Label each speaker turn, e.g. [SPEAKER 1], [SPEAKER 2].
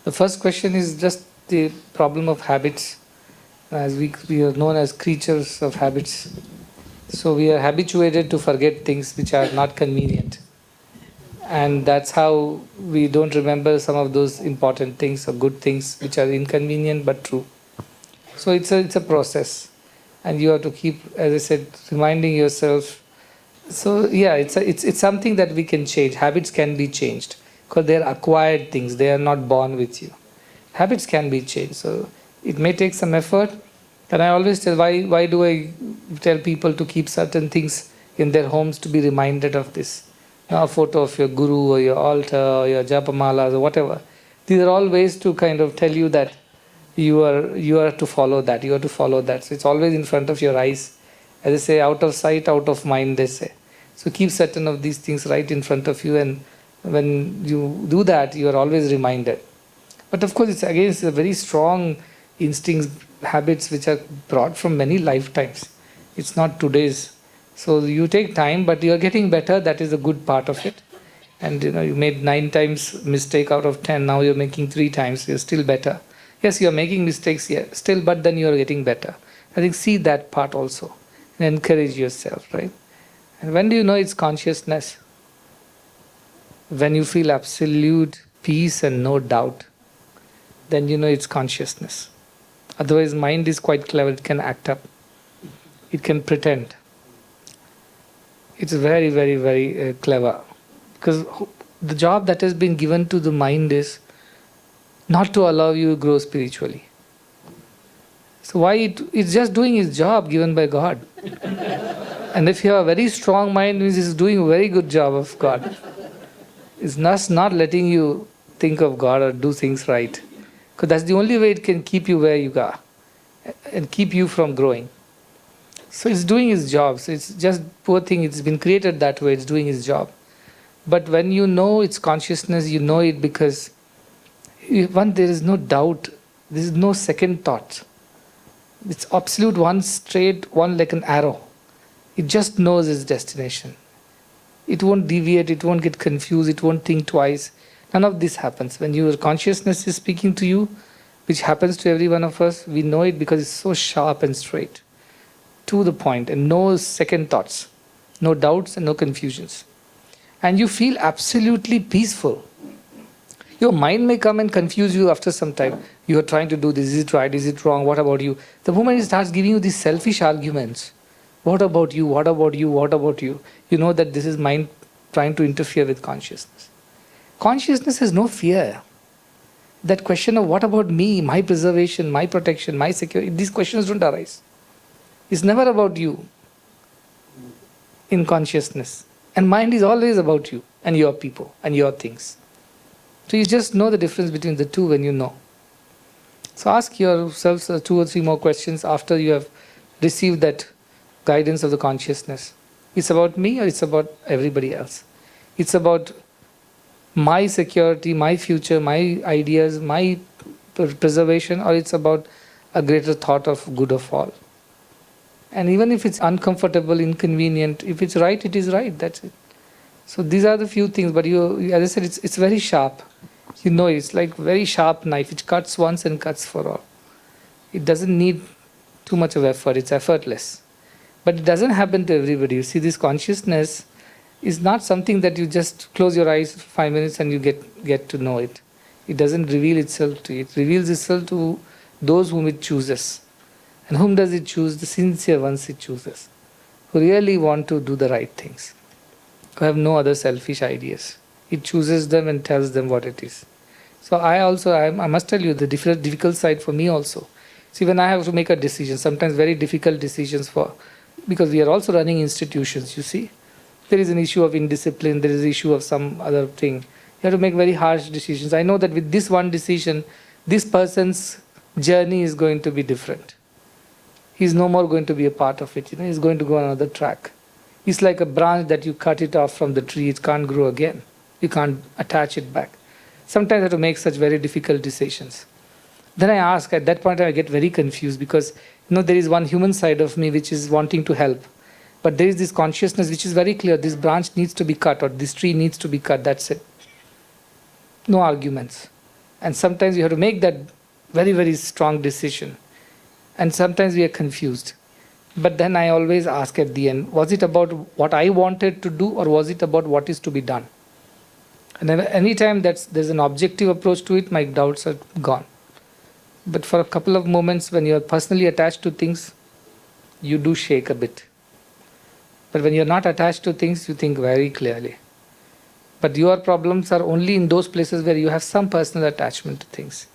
[SPEAKER 1] The first question is just the problem of habits. As we are known as creatures of habits. So we are habituated to forget things which are not convenient. And that's how we don't remember some of those important things or good things which are inconvenient but true. So it's a process. And you have to keep, as I said, reminding yourself. So yeah, it's something that we can change. Habits can be changed because they're acquired things. They are not born with you. Habits can be changed. So it may take some effort. And I always tell, why do I tell people to keep certain things in their homes to be reminded of this? Now, a photo of your guru or your altar or your japamalas or whatever. These are all ways to kind of tell you that you are to follow that. You are to follow that. So it's always in front of your eyes. As they say, out of sight, out of mind, they say. So keep certain of these things right in front of you, and when you do that, you are always reminded. But of course, it's a very strong instincts, habits which are brought from many lifetimes. It's not today's. So you take time, but you are getting better. That is a good part of it. And you made 9 times mistake out of 10. Now you're making 3 times. You're still better. Yes, you're making mistakes here still, but then you're getting better. I think see that part also and encourage yourself, right? And when do you know it's consciousness? When you feel absolute peace and no doubt, then you know it's consciousness. Otherwise, mind is quite clever. It can act up. It can pretend. It's very, very, very clever. Because the job that has been given to the mind is not to allow you to grow spiritually. So it's just doing its job given by God. And if you have a very strong mind, means it's doing a very good job of God. It's not letting you think of God or do things right. Because that's the only way it can keep you where you are and keep you from growing. So it's doing its job. So it's just poor thing. It's been created that way. It's doing its job. But when you know its consciousness, you know it because there is no doubt. There is no second thought. It's absolute one straight, one like an arrow. It just knows its destination. It won't deviate. It won't get confused. It won't think twice. None of this happens. When your consciousness is speaking to you, which happens to every one of us, we know it because it's so sharp and straight, to the point, and no second thoughts, no doubts and no confusions. And you feel absolutely peaceful. Your mind may come and confuse you after some time. You are trying to do this. Is it right? Is it wrong? What about you? The moment it starts giving you these selfish arguments, what about you? What about you? What about you? You know that this is mind trying to interfere with consciousness. Consciousness has no fear. That question of what about me, my preservation, my protection, my security, these questions don't arise. It's never about you in consciousness. And mind is always about you and your people and your things. So you just know the difference between the two when you know. So ask yourselves 2 or 3 more questions after you have received that guidance of the consciousness. It's about me or it's about everybody else? It's about my security, my future, my ideas, my preservation, or it's about a greater thought of good of all? And even if it's uncomfortable, inconvenient, if it's right, it is right. That's it. So these are the few things. But as I said, it's very sharp. You know, it's like very sharp knife. It cuts once and cuts for all. It doesn't need too much of effort. It's effortless. But it doesn't happen to everybody. You see, this consciousness is not something that you just close your eyes for 5 minutes and you get to know it. It doesn't reveal itself to you. It reveals itself to those whom it chooses. And whom does it choose? The sincere ones it chooses, who really want to do the right things, who have no other selfish ideas. It chooses them and tells them what it is. So I must tell you the difficult side for me also. See, when I have to make a decision, sometimes very difficult decisions because we are also running institutions, you see. There is an issue of indiscipline, there is an issue of some other thing. You have to make very harsh decisions. I know that with this one decision, this person's journey is going to be different. He's no more going to be a part of it. He's going to go on another track. It's like a branch that you cut it off from the tree. It can't grow again. You can't attach it back. Sometimes I have to make such very difficult decisions. Then I ask, at that point I get very confused because there is one human side of me which is wanting to help. But there is this consciousness which is very clear. This branch needs to be cut or this tree needs to be cut. That's it. No arguments. And sometimes you have to make that very, very strong decision. And sometimes we are confused. But then I always ask at the end, was it about what I wanted to do, or was it about what is to be done? And then anytime there's an objective approach to it, my doubts are gone. But for a couple of moments when you're personally attached to things, you do shake a bit. But when you're not attached to things, you think very clearly. But your problems are only in those places where you have some personal attachment to things.